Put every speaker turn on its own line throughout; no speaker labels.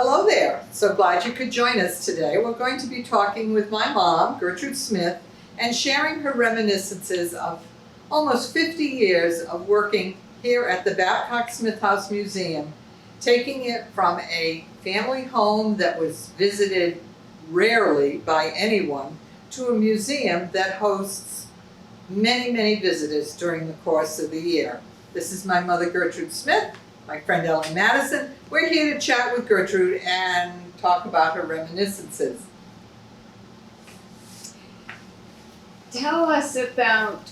Hello there. So glad you could join us today. We're going to be talking with my mom, Gertrude Smith, and sharing her reminiscences of almost 50 years of working here at the Babcock-Smith House Museum, taking it from a family home that was visited rarely by anyone to a museum that hosts many, many visitors during the course of the year. This is my mother, Gertrude Smith, my friend Ellen Madison. We're here to chat with Gertrude and talk about her reminiscences.
Tell us about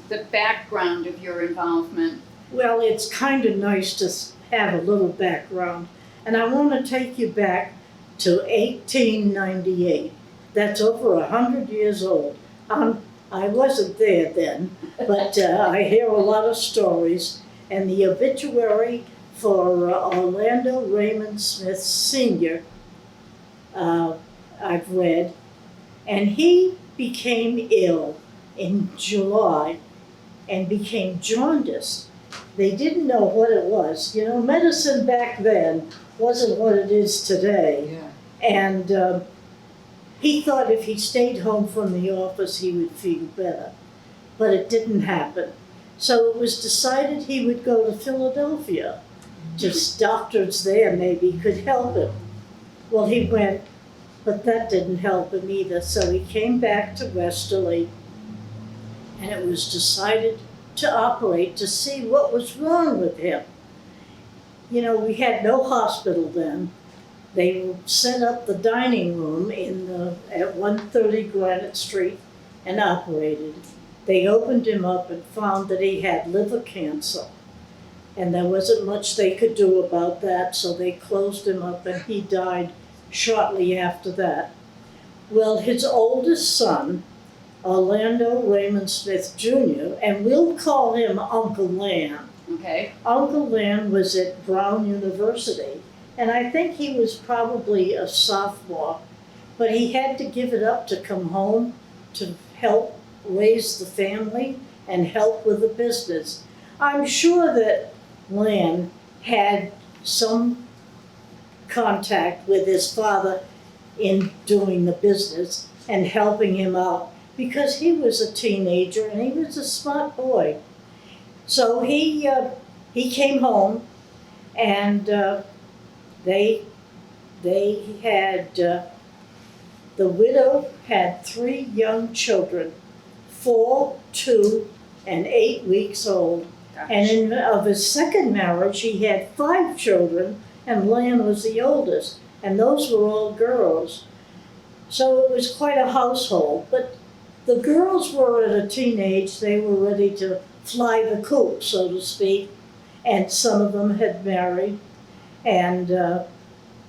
the background of your involvement.
Well, it's kind of nice to have a little background, and I want to take you back to 1898. That's over 100 years old. I wasn't there then, but I hear a lot of stories, and the obituary for Orlando Raymond Smith Sr. I've read, and he became ill in July and became jaundiced. They didn't know what it was. You know, medicine back then wasn't what it is today.
Yeah.
And he thought if he stayed home from the office, he would feel better. But it didn't happen. So it was decided he would go to Philadelphia. Just doctors there maybe could help him. Well, he went, but that didn't help him either. So he came back to Westerly, and it was decided to operate to see what was wrong with him. You know, we had no hospital then. They set up the dining room at 130 Granite Street and operated. They opened him up and found that he had liver cancer. And there wasn't much they could do about that, so they closed him up and he died shortly after that. Well, his oldest son, Orlando Raymond Smith Jr., and we'll call him Uncle Lan.
Okay.
Uncle Lan was at Brown University, and I think he was probably a sophomore, but he had to give it up to come home to help raise the family and help with the business. I'm sure that Lan had some contact with his father in doing the business and helping him out because he was a teenager and he was a smart boy. So he came home, and they had the widow had 3 young children, 4, 2, and 8 weeks old.
Gosh.
And of his second marriage, he had 5 children, and Lan was the oldest, and those were all girls. So it was quite a household, but the girls were at a teenage, they were ready to fly the coop, so to speak, and some of them had married. And the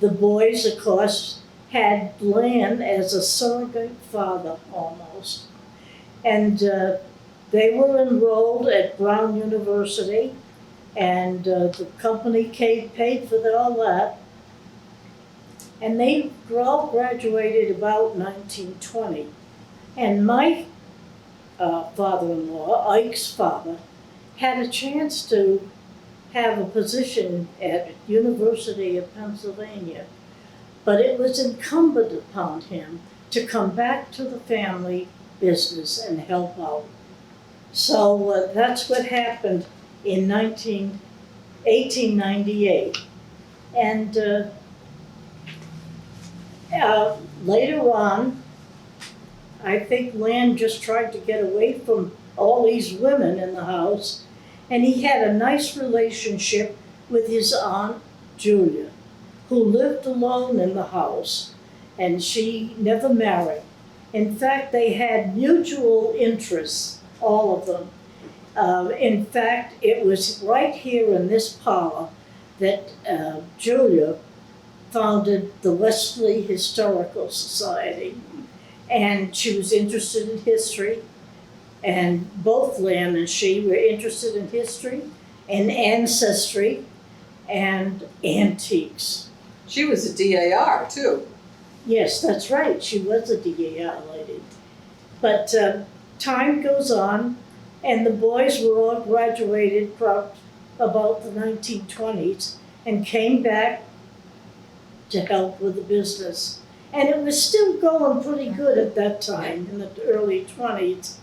boys, of course, had Lan as a surrogate father almost. And they were enrolled at Brown University, and the company paid for all that. And they all graduated about 1920. And my father-in-law, Ike's father, had a chance to have a position at University of Pennsylvania. But it was incumbent upon him to come back to the family business and help out. So that's what happened in 1898. And later on, I think Lan just tried to get away from all these women in the house, and he had a nice relationship with his Aunt Julia, who lived alone in the house, and she never married. In fact, they had mutual interests, all of them. In fact, it was right here in this parlor that Julia founded the Westerly Historical Society. And she was interested in history, and both Lan and she were interested in history and ancestry and antiques.
She was a DAR too.
Yes, that's right, she was a DAR lady. But time goes on, and the boys were all graduated about the 1920s and came back to help with the business. And it was still going pretty good at that time, in the early 20s.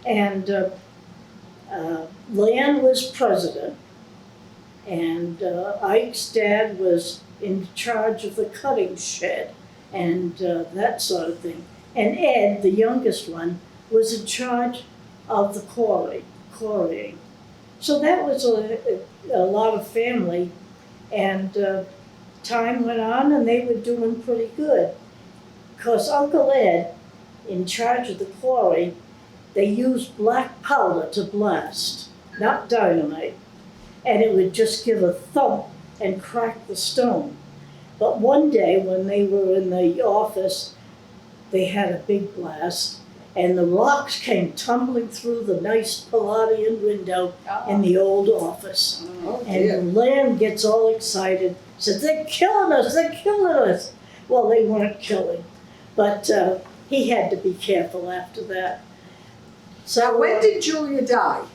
And Lan was president, and Ike's dad was in charge of the cutting shed and that sort of thing. And Ed, the youngest one, was in charge of the quarrying. So that was a lot of family, and time went on and they were doing pretty good. Because Uncle Ed, in charge of the quarry, they used black powder to blast, not dynamite, and it would just give a thump and crack the stone. But one day when they were in the office, they had a big blast, and the rocks came tumbling through the nice Palladian window in the old office.
Oh dear.
And Lamb gets all excited, says, "They're killing us, they're killing us." Well, they weren't killing, but he had to be careful after that. So
Now, when did Julia die?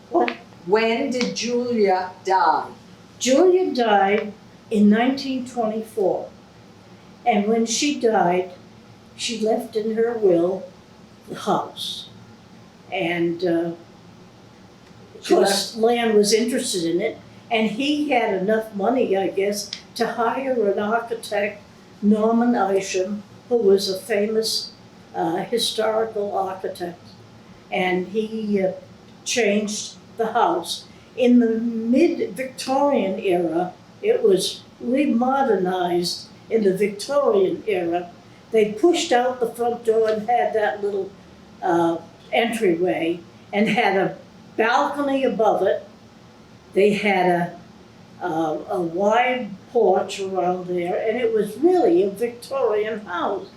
What?
When did Julia die?
Julia died in 1924, and when she died, she left in her will the house. And of course, Lan was interested in it, and he had enough money, I guess, to hire an architect, Norman Isham, who was a famous historical architect, and he changed the house. In the mid-Victorian era, it was remodernized in the Victorian era. They pushed out the front door and had that little entryway and had a balcony above it. They had a wide porch around there, and it was really a Victorian house.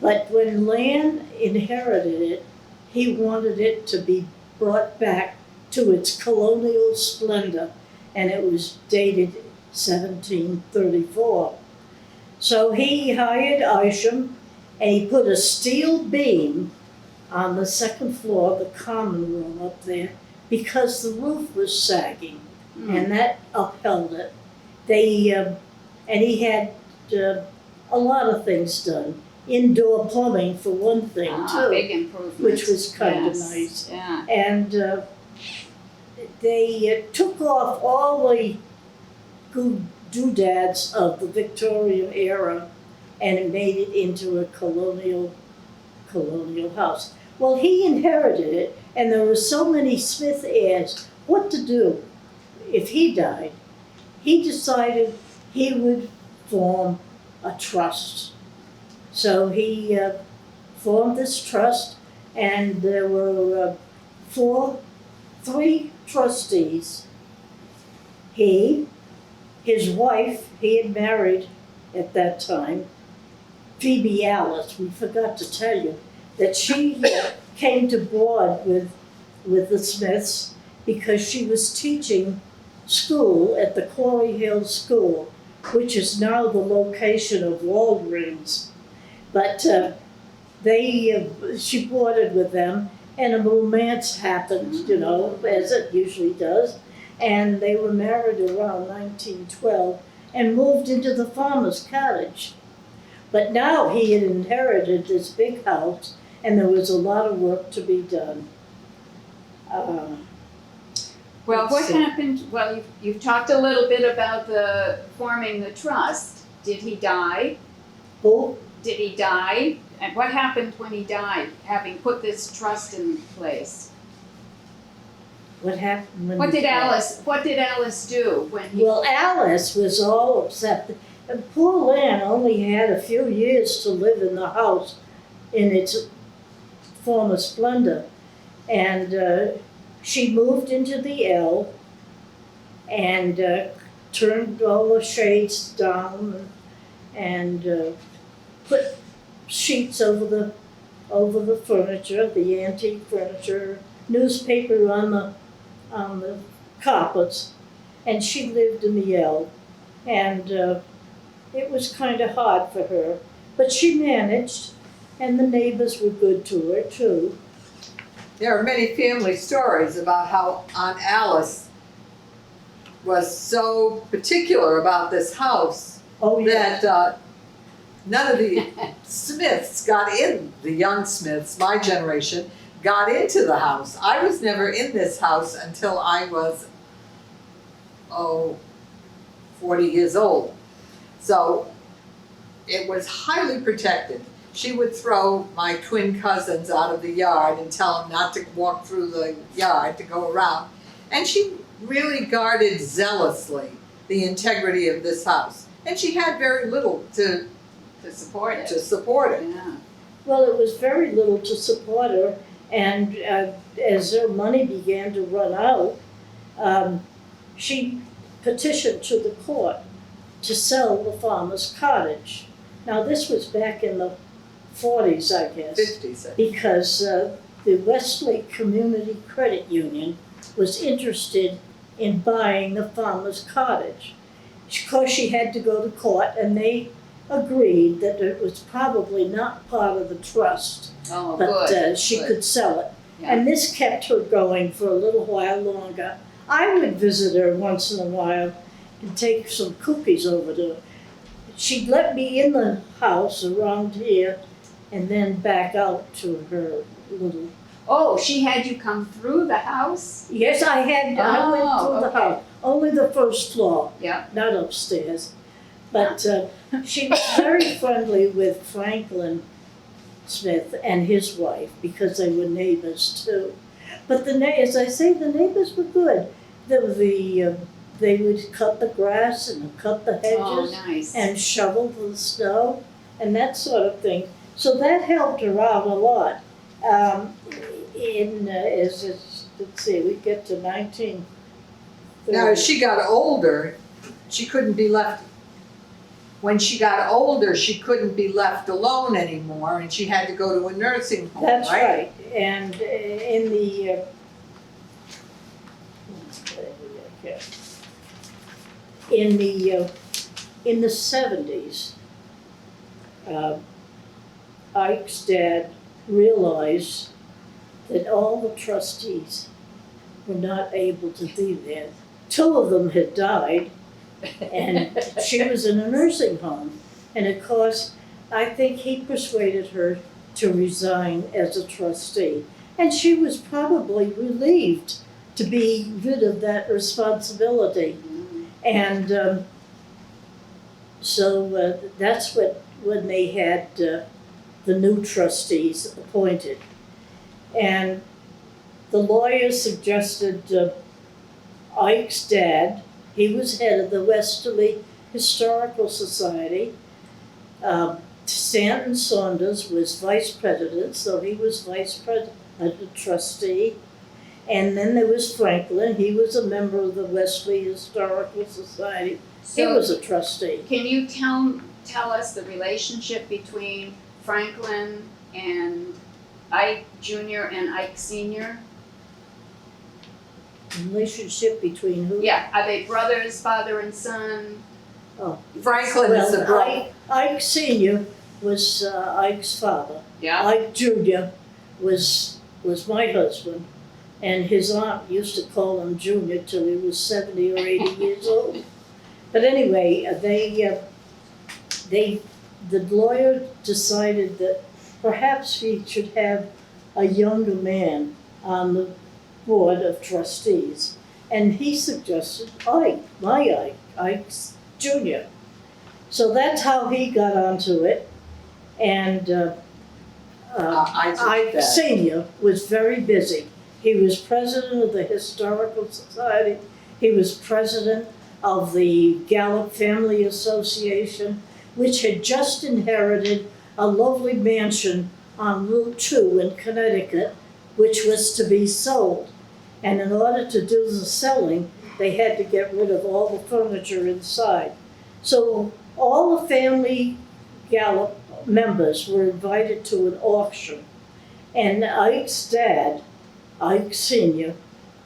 But when Lan inherited it, he wanted it to be brought back to its colonial splendor, and it was dated 1734. So he hired Isham, and he put a steel beam on the second floor of the common room up there because the roof was sagging, and that upheld it. And he had a lot of things done. Indoor plumbing for one thing too,
Big improvement.
which was kind of nice.
Yeah.
And they took off all the doodads of the Victorian era and made it into a colonial house. Well, he inherited it, and there were so many Smith heirs. What to do if he died? He decided he would form a trust. So he formed this trust, and there were three trustees. His wife, he had married at that time, Phoebe Alice. We forgot to tell you that she came to board with the Smiths because she was teaching school at the Quarry Hill School, which is now the location of Walgreens. But she boarded with them, and a romance happened, as it usually does. And they were married around 1912 and moved into the farmer's cottage. But now he had inherited this big house, and there was a lot of work to be done.
Well, what happened? Well, you've talked a little bit about forming the trust. Did he die?
Who?
Did he die? And what happened when he died, having put this trust in place?
What happened when
What
he
did
died?
Alice do when he?
Well, Alice was all upset. And poor Lan only had a few years to live in the house in its former splendor. And she moved into the L and turned all the shades down and put sheets over the furniture, the antique furniture, newspaper on the carpets, and she lived in the L. And it was kind of hard for her, but she managed, and the neighbors were good to her too.
There are many family stories about how Aunt Alice was so particular about this house
Oh, yeah.
that none of the Smiths got in, the young Smiths, my generation, got into the house. I was never in this house until I was, 40 years old. So it was highly protected. She would throw my twin cousins out of the yard and tell them not to walk through the yard, to go around. And she really guarded zealously the integrity of this house. And she had very little to
support it.
support it.
Yeah.
Well, it was very little to support her, and as her money began to run out, she petitioned to the court to sell the farmer's cottage. Now, this was back in the 40s, I guess,
50s.
because the Westlake Community Credit Union was interested in buying the farmer's cottage. Of course, she had to go to court, and they agreed that it was probably not part of the trust,
Oh,
but
good.
she
good.
could sell it.
Yeah.
And this kept her going for a little while longer. I would visit her once in a while and take some cookies over to her. She'd let me in the house around here and then back out to her little.
Oh, she had you come through the house?
Yes, I went through the
okay.
house, only the first floor,
Yeah.
not upstairs. But she was very friendly with Franklin Smith and his wife because they were neighbors too. But as I say, the neighbors were good. They would cut the grass and cut the hedges
Oh, nice.
and shovel the snow and that sort of thing. So that helped her out a lot. Let's see, we get to 1930.
Now, as she got older, she couldn't be left. When she got older, she couldn't be left alone anymore, and she had to go to a nursing home,
That's
right?
right. And in the in the 70s, Ike's dad realized that all the trustees were not able to be there. Two of them had died, and she was in a nursing home. And of course, I think he persuaded her to resign as a trustee. And she was probably relieved to be rid of that responsibility. And so that's when they had the new trustees appointed. And the lawyer suggested Ike's dad, he was head of the Westerly Historical Society. Stanton Saunders was vice president, so he was vice president, trustee. And then there was Franklin, he was a member of the Westerly Historical Society. He
So
was a trustee.
can you tell us the relationship between Franklin and Ike Jr. and Ike Sr.?
Relationship between who?
Yeah, are they brothers, father and son?
Franklin is the brother.
Ike Sr. was Ike's father.
Yeah.
Ike Jr. was my husband, and his aunt used to call him Junior till he was 70 or 80 years old. But anyway, the lawyer decided that perhaps he should have a younger man on the board of trustees, and he suggested Ike Jr. So that's how he got onto it, and Ike
dad.
Sr. was very busy. He was president of the Historical Society, he was president of the Gallup Family Association, which had just inherited a lovely mansion on Route 2 in Connecticut, which was to be sold. And in order to do the selling, they had to get rid of all the furniture inside. So all the family Gallup members were invited to an auction. And Ike's dad, Ike Sr.,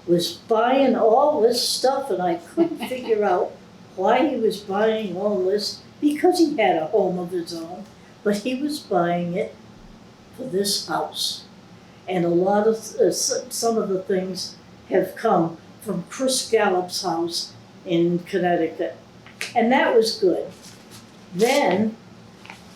was buying all this stuff, and I couldn't figure out why he was buying all this, because he had a home of his own, but he was buying it for this house. And a lot of, some of the things have come from Chris Gallup's house in Connecticut. And that was good. then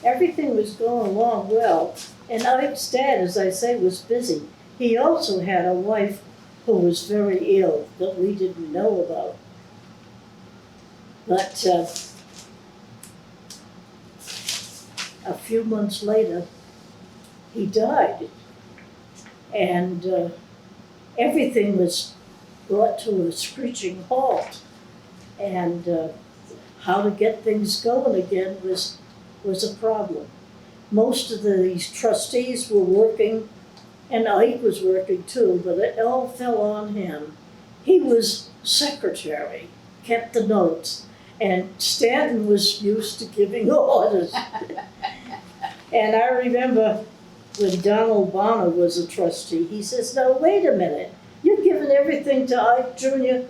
everything was going along well. And Ike's dad, as I say, was busy. He also had a wife who was very ill that we didn't know about. But a few months later, he died. And everything was brought to a screeching halt. And how to get things going again was a problem. Most of these trustees were working, and Ike was working too, but it all fell on him. He was secretary, kept the notes, and Stanton was used to giving orders. And I remember when Donald Bonner was a trustee, he says, "Now wait a minute, you're giving everything to Ike Jr.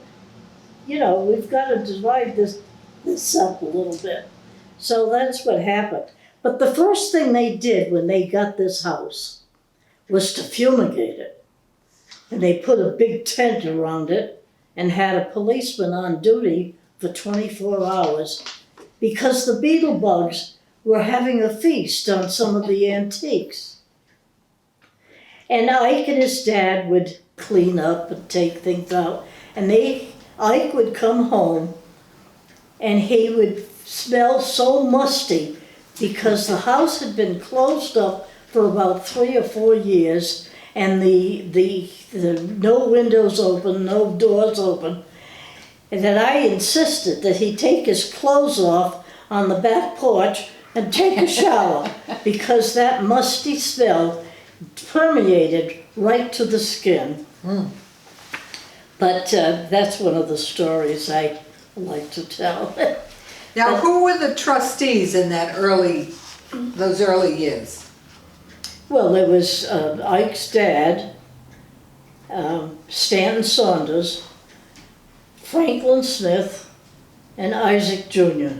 You know, we've got to divide this up a little bit." So that's what happened. But the first thing they did when they got this house was to fumigate it. And they put a big tent around it and had a policeman on duty for 24 hours because the beetle bugs were having a feast on some of the antiques. And Ike and his dad would clean up and take things out. And Ike would come home and he would smell so musty because the house had been closed up for about 3 or 4 years, and the no windows open, no doors open, and that I insisted that he take his clothes off on the back porch and take a shower because that musty smell permeated right to the skin. But that's one of the stories I like to tell.
Now, who were the trustees in those early years?
Well, there was Ike's dad, Stanton Saunders, Franklin Smith, and Isaac Jr.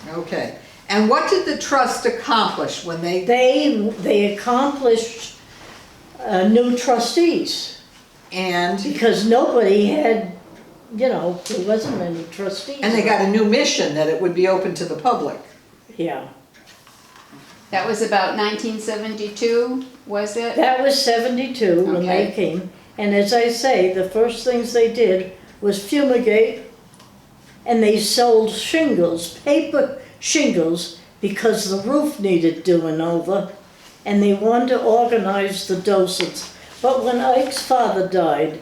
Okay. And what did the trust accomplish when they...
They accomplished new trustees.
And
because nobody had, there wasn't many trustees.
they got a new mission that it would be open to the public.
Yeah.
That was about 1972, was it?
That was 72 when they
Okay.
came. And as I say, the first things they did was fumigate, and they sold shingles, paper shingles, because the roof needed doing over, and they wanted to organize the docents. But when Ike's father died,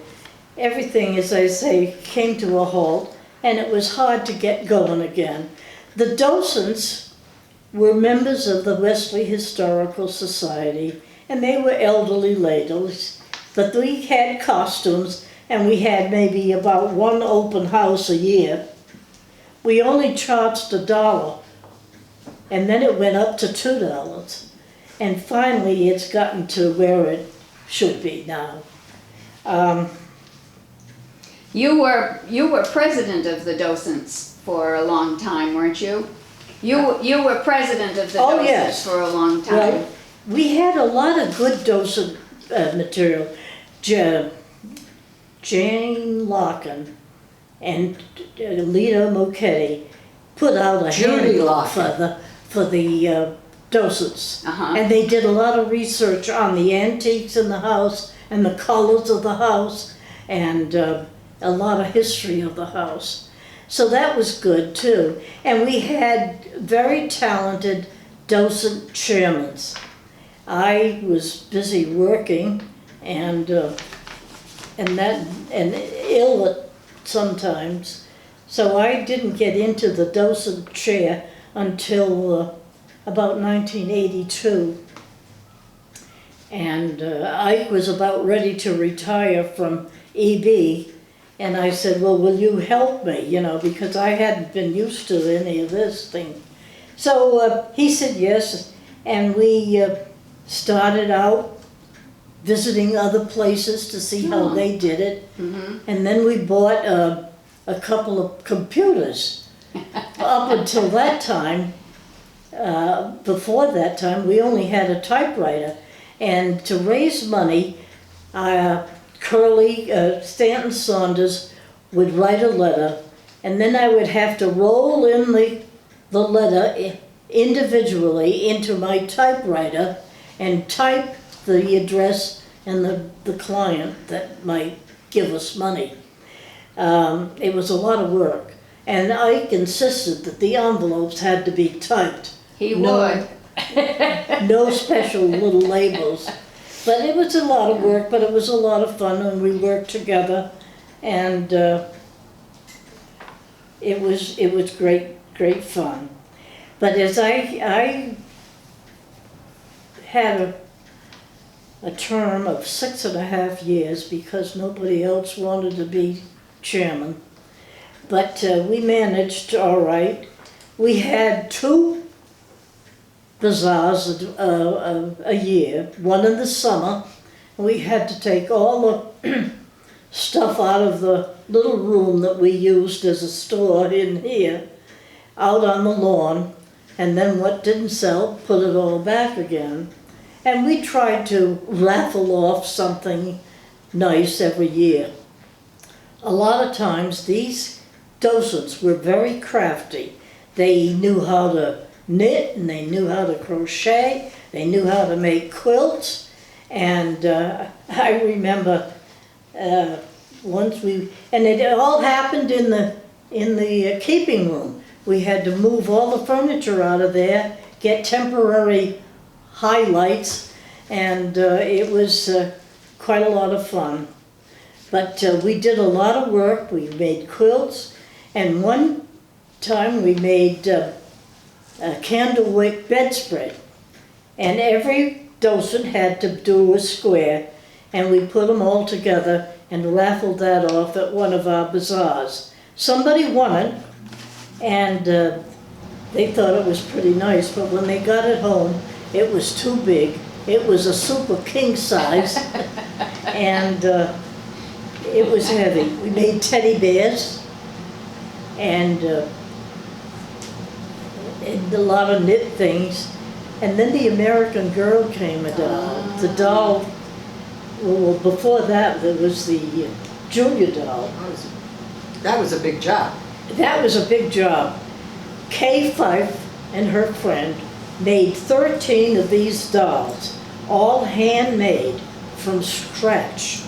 everything, as I say, came to a halt, and it was hard to get going again. The docents were members of the Wesley Historical Society, and they were elderly ladies, but we had costumes, and we had maybe about one open house a year. We only charged $1, and then it went up to $2, and finally it's gotten to where it should be now.
You were president of the docents for a long time, weren't you? You were president of the
Oh,
docents
yes.
for a long time.
Well, we had a lot of good docent material. Jane Larkin and Lita Mochetti put out a
Judy
handbook
Larkin.
for the docents.
Uh-huh.
And they did a lot of research on the antiques in the house and the colors of the house and a lot of history of the house. So that was good too. And we had very talented docent chairmen. I was busy working and ill at sometimes. So I didn't get into the docent chair until about 1982. And Ike was about ready to retire from EB. And I said, well, will you help me? Because I hadn't been used to any of this thing. So he said yes, and we started out visiting other places to see how they did it.
Mm-hmm.
And then we bought a couple of computers. Up until that time, before that time, we only had a typewriter. And to raise money, Stanton Saunders would write a letter, and then I would have to roll in the letter individually into my typewriter and type the address and the client that might give us money. It was a lot of work. And Ike insisted that the envelopes had to be typed.
He
No.
would.
No special little labels. But it was a lot of work, but it was a lot of fun, and we worked together. And it was great fun. But as I had a term of 6.5 years because nobody else wanted to be chairman. But we managed all right. We had 2 bazaars a year, one in the summer. We had to take all the stuff out of the little room that we used as a store in here, out on the lawn, and then what didn't sell, put it all back again. And we tried to raffle off something nice every year. A lot of times these docents were very crafty. They knew how to knit, and they knew how to crochet, they knew how to make quilts. And I remember once and it all happened in the keeping room. We had to move all the furniture out of there, get temporary highlights, and it was quite a lot of fun. But we did a lot of work. We made quilts, and one time we made a candlewick bedspread, and every docent had to do a square, and we put them all together and raffled that off at one of our bazaars. Somebody won it, and they thought it was pretty nice, but when they got it home, it was too big. It was a super king size, and it was heavy. We made teddy bears, and a lot of knit things. And then the American Girl came, the doll. Well, before that, there was the junior doll.
That was a big job.
That was a big job. Kay Fife and her friend made 13 of these dolls, all handmade from scratch.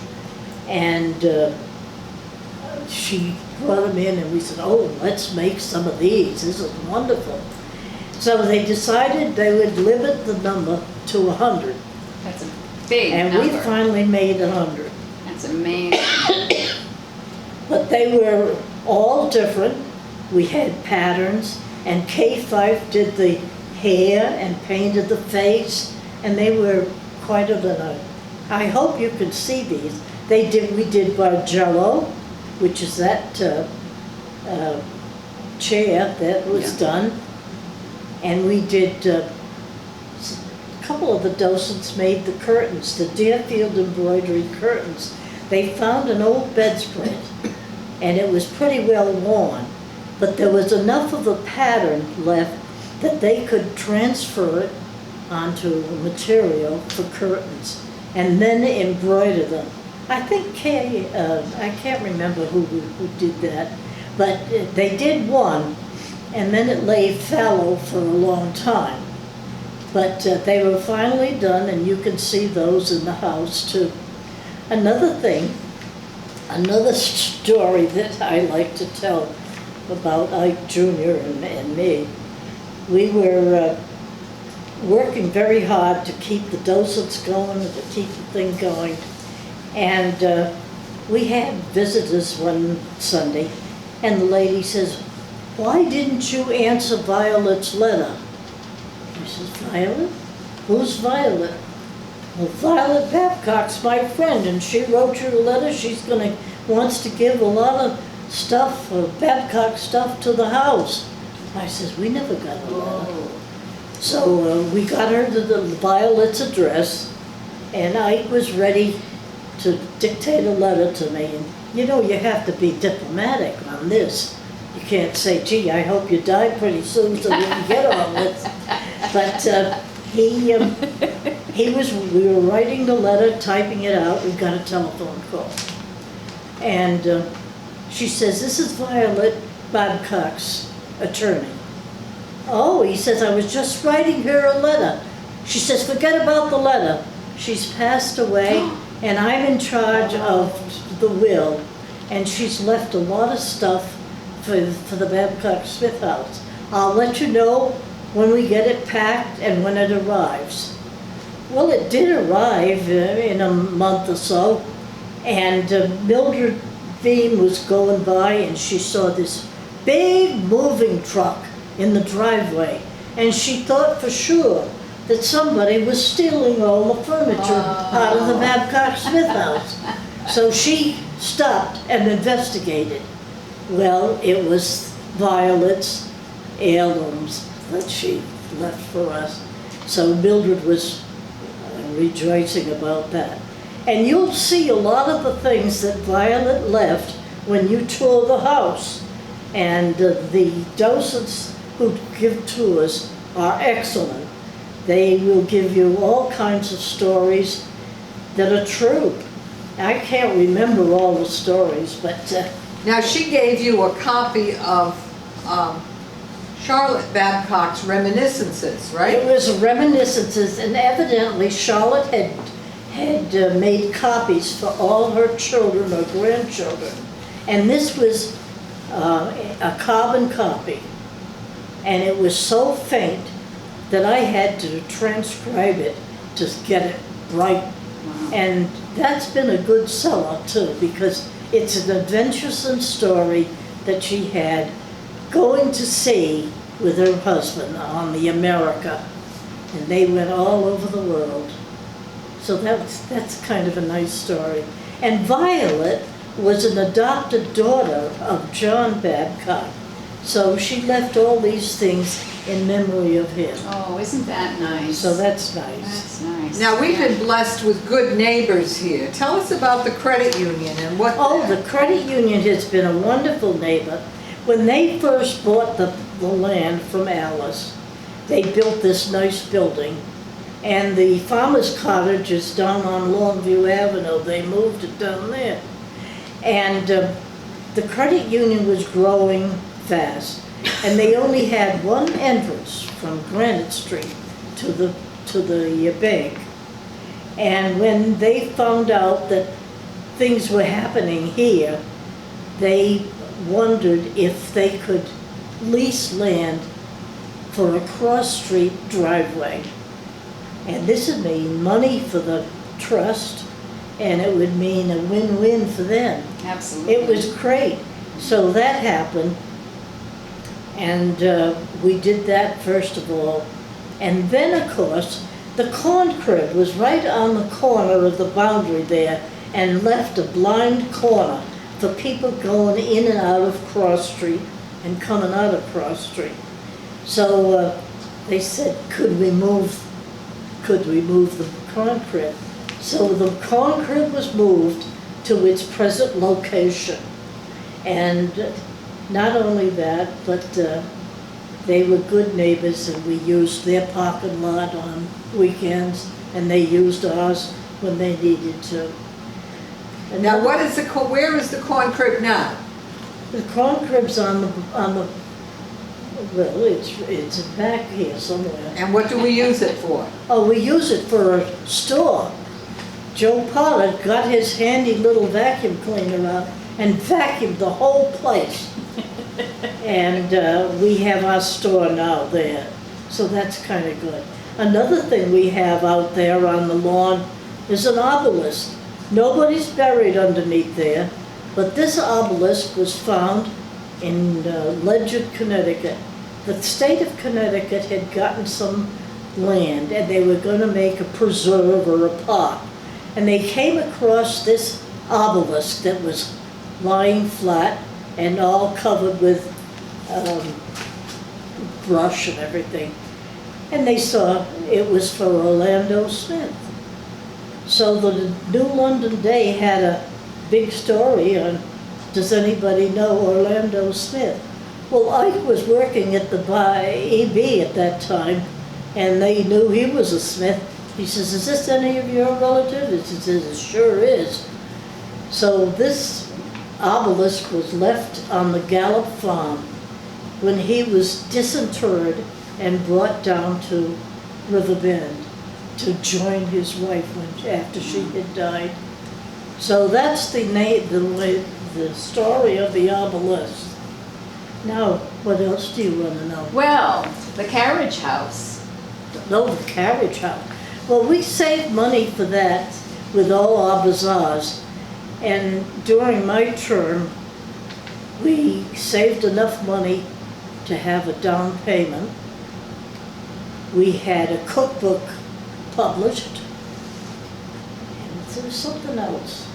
And she brought them in, and we said, oh, let's make some of these. This is wonderful. So they decided they would limit the number to 100.
That's a big
And
number.
we finally made 100.
That's amazing.
But they were all different. We had patterns, and Kay Fife did the hair and painted the face, and they were quite a I hope you can see these. We did Bargello, which is that chair that was done, and we did a couple of the docents made the curtains, the Deerfield embroidery curtains. They found an old bedspread, and it was pretty well worn, but there was enough of the pattern left that they could transfer it onto the material for curtains and then embroider them. I think Kay, I can't remember who did that, but they did one, and then it lay fallow for a long time. But they were finally done, and you can see those in the house too. Another thing, another story that I like to tell about Ike Jr. and me. We were working very hard to keep the docents going and to keep the thing going. And we had visitors one Sunday, and the lady says, why didn't you answer Violet's letter? I says, Violet? Who's Violet? Well, Violet Babcock's my friend, and she wrote you a letter. Wants to give a lot of stuff, Babcock stuff, to the house. I says, we never got a letter. So we got her the Violet's address, and Ike was ready to dictate a letter to me. And you know, you have to be diplomatic on this. You can't say, gee, I hope you die pretty soon so we can get on this. But we were writing the letter, typing it out. We got a telephone call. And she says, this is Violet Babcock's attorney. Oh, he says, I was just writing her a letter. She says, forget about the letter. She's passed away, and I'm in charge of the will, and she's left a lot of stuff for the Babcock-Smith house. I'll let you know when we get it packed and when it arrives. Well, it did arrive in a month or so, and Mildred Beam was going by, and she saw this big moving truck in the driveway, and she thought for sure that somebody was stealing all the furniture out of the Babcock-Smith house. So she stopped and investigated. Well, it was Violet's heirlooms that she left for us. So Mildred was rejoicing about that. And you'll see a lot of the things that Violet left when you tour the house. And the docents who give tours are excellent. They will give you all kinds of stories that are true. I can't remember all the stories, but...
Now, she gave you a copy of Charlotte Babcock's Reminiscences, right?
It was Reminiscences, and evidently Charlotte had made copies for all her children or grandchildren. And this was a carbon copy. And it was so faint that I had to transcribe it to get it right.
Wow.
And that's been a good seller too, because it's an adventuresome story that she had going to sea with her husband on the America. And they went all over the world. So that's kind of a nice story. And Violet was an adopted daughter of John Babcock. So she left all these things in memory of him.
Oh, isn't that nice?
So that's nice.
That's nice.
Now, we've
Yeah.
been blessed with good neighbors here. Tell us about the credit union and what...
Oh, the credit union has been a wonderful neighbor. When they first bought the land from Alice, they built this nice building. And the farmer's cottage is down on Longview Avenue. They moved it down there. And the credit union was growing fast. And they only had one entrance from Granite Street to the bank. And when they found out that things were happening here, they wondered if they could lease land for a cross-street driveway. And this would mean money for the trust, and it would mean a win-win for them.
Absolutely.
It was great. So that happened, and we did that first of all. And then, of course, the corn crib was right on the corner of the boundary there and left a blind corner for people going in and out of Cross Street and coming out of Cross Street. So they said, could we move the corn crib? So the corn crib was moved to its present location. And not only that, but they were good neighbors, and we used their parking lot on weekends, and they used ours when they needed to. And
Now, where is the corn crib now?
the corn crib's on the well, it's back here somewhere.
And what do we use it for?
Oh, we use it for a store. Joe Pollard got his handy little vacuum cleaner out and vacuumed the whole place. And we have our store now there, so that's kind of good. Another thing we have out there on the lawn is an obelisk. Nobody's buried underneath there, but this obelisk was found in Ledyard, Connecticut. The state of Connecticut had gotten some land, and they were going to make a preserve or a park. And they came across this obelisk that was lying flat and all covered with brush and everything. And they saw it was for Orlando Smith. So the New London Day had a big story on, does anybody know Orlando Smith? Well, Ike was working at the EB at that time, and they knew he was a Smith. He says, is this any of your relatives? He says, it sure is. So this obelisk was left on the Gallup farm. When he was disinterred, and brought down to Riverbend to join his wife after she had died. So that's the story of the obelisk. Now, what else do you want to know?
Well, the carriage house.
No, the carriage house. Well, we saved money for that with all our bazaars. And during my term, we saved enough money to have a down payment. We had a cookbook published. And there was something else.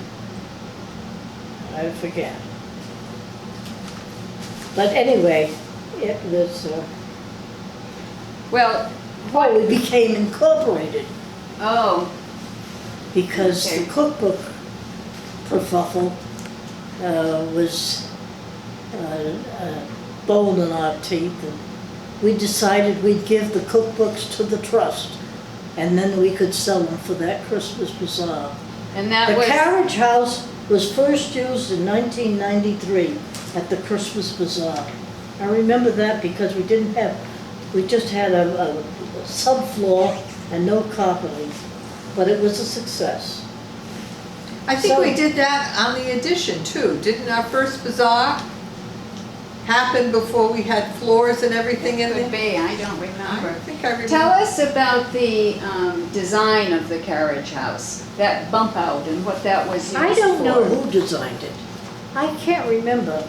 I forget. But anyway, it was,
Well,
we became incorporated
oh,
because
Okay.
the cookbook kerfuffle was bone in our teeth. And we decided we'd give the cookbooks to the trust, and then we could sell them for that Christmas bazaar.
and that
The
was,
carriage house was first used in 1993 at the Christmas bazaar. I remember that because we just had a subfloor and no carpeting, but it was a success.
I think
So-
we did that on the addition too. Didn't our first bazaar happen before we had floors and everything in
could
there?
be, I don't
I
remember.
think I remember.
Tell us about the design of the carriage house, that bump out and what that was used for.
I don't know who designed it. I can't remember.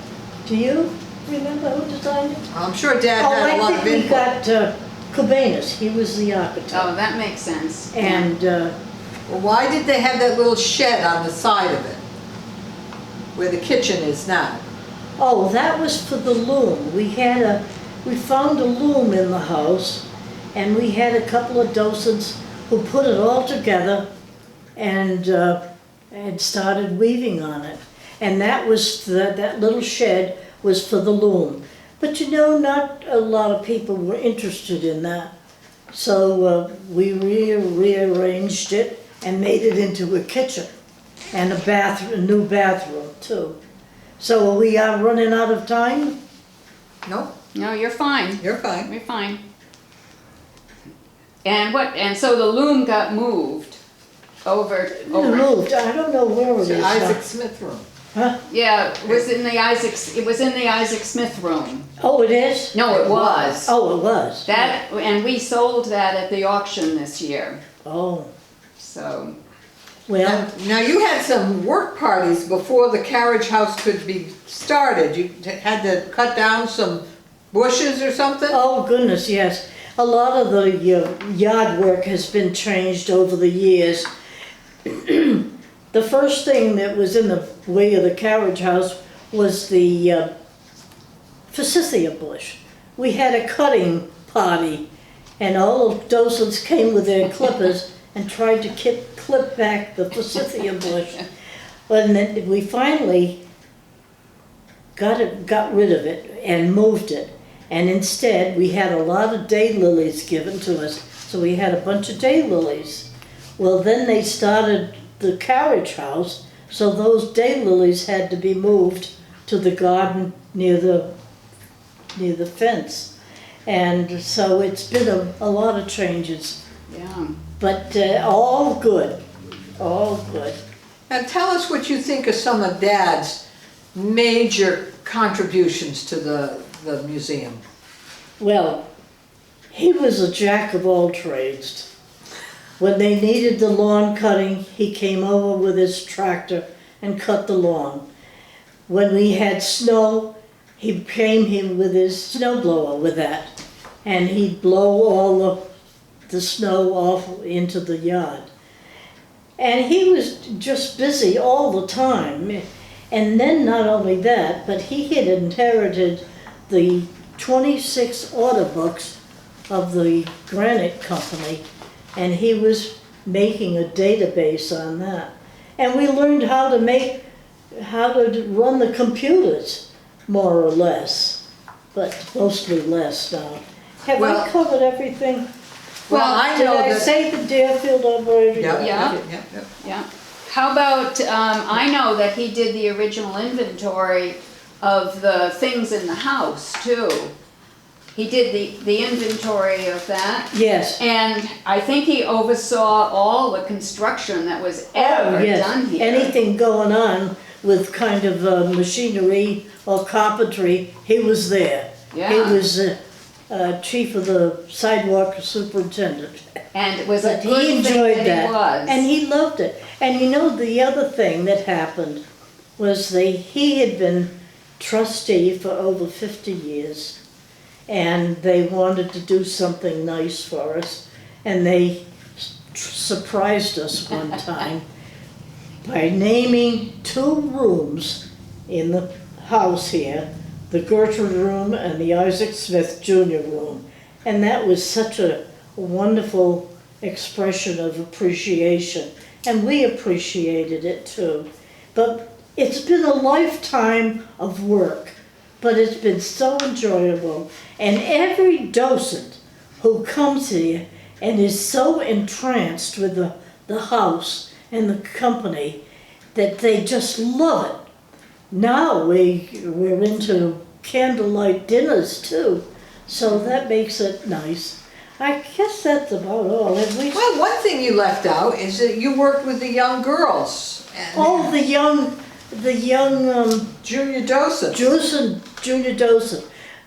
Do you remember who designed it?
I'm sure Dad had a lot of
I think we
input.
got Cabanis, he was the architect.
Oh, that makes sense.
And
Well, why did they have that little shed on the side of it? Where the kitchen is now?
oh, that was for the loom. We found a loom in the house, and we had a couple of docents who put it all together and started weaving on it. And that was that little shed was for the loom. But you know, not a lot of people were interested in that. So we rearranged it and made it into a kitchen and a new bathroom too. So we are running out of time?
No,
No, you're fine.
you're fine.
You're fine. And so the loom got moved over.
Moved, I don't know where it
It's
is.
the Isaac Smith room.
Huh?
Yeah, it was in the Isaac Smith room.
Oh, it is?
No, it was.
Oh, it was.
That, and we sold that at the auction this year,
Oh,
so.
well,
Now you had some work parties before the carriage house could be started. You had to cut down some bushes or something?
oh goodness, yes. A lot of the yard work has been changed over the years. The first thing that was in the way of the carriage house was the forsythia bush. We had a cutting party, and all the docents came with their clippers and tried to clip back the forsythia bush. And then we finally got rid of it and moved it. And instead, we had a lot of daylilies given to us, so we had a bunch of daylilies. Well, then they started the carriage house, so those daylilies had to be moved to the garden near the fence. And so it's been a lot of changes,
Yeah.
but all good, all good.
Now tell us what you think of some of Dad's major contributions to the museum.
Well, he was a jack of all trades. When they needed the lawn cutting, he came over with his tractor and cut the lawn. When we had snow, he came here with his snowblower with that, and he'd blow all the snow off into the yard. And he was just busy all the time. And then not only that, but he had inherited the 26 order books of the Granite Company, and he was making a database on that. And we learned how to run the computers, more or less, but mostly less now. Have
Well-
I covered everything?
Well, I know
Did I
that.
say the Deerfield operator?
Yeah.
Yeah.
Yeah. How about, I know that he did the original inventory of the things in the house too. he did the inventory of that.
Yes.
And I think he oversaw all the construction that was ever
Yes.
done here.
Anything going on with kind of machinery or carpentry, he was there.
Yeah.
He was chief of the sidewalk superintendent.
And it was
But
a good
he
thing
enjoyed
that
that,
he was.
and he loved it. And you know, the other thing that happened was he had been trustee for over 50 years, and they wanted to do something nice for us, and they surprised us one time by naming 2 rooms in the house here, the Gertrude room and the Isaac Smith Jr. room. And that was such a wonderful expression of appreciation, and we appreciated it too. But it's been a lifetime of work, but it's been so enjoyable. And every docent who comes here and is so entranced with the house and the company that they just love it. Now we're into candlelight dinners too, so that makes it nice. I guess that's about all. Have we?
Well, one thing you left out is that you worked with the young girls. And
Oh, the young
junior docents.
junior docent.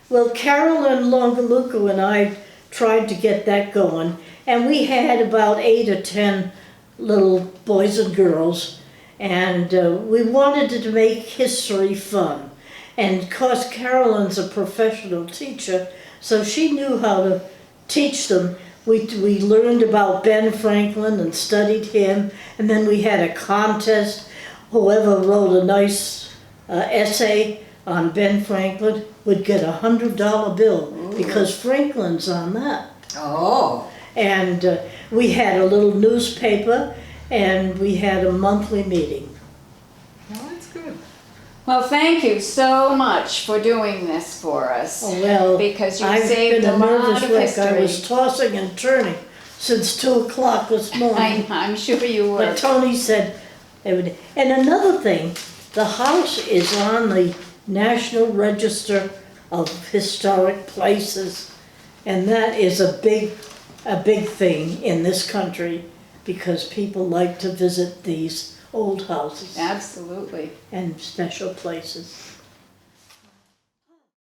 Well, Carolyn Longaluco and I tried to get that going, and we had about 8 or 10 little boys and girls, and we wanted to make history fun. And of course, Carolyn's a professional teacher, so she knew how to teach them. We learned about Ben Franklin and studied him, and then we had a contest. Whoever wrote a nice essay on Ben Franklin would get a $100 bill.
Ooh.
Because Franklin's on that.
Oh,
And we had a little newspaper, and we had a monthly meeting.
well, that's good.
Well, thank you so much for doing this for us.
Oh, well,
Because you
I've
saved
been
a
a
lot
nervous
of
wreck.
history.
I was tossing and turning since 2 o'clock this morning.
I'm sure you were.
But Tony said, and another thing, the house is on the National Register of Historic Places, and that is a big thing in this country, because people like to visit these old houses
Absolutely.
and special places.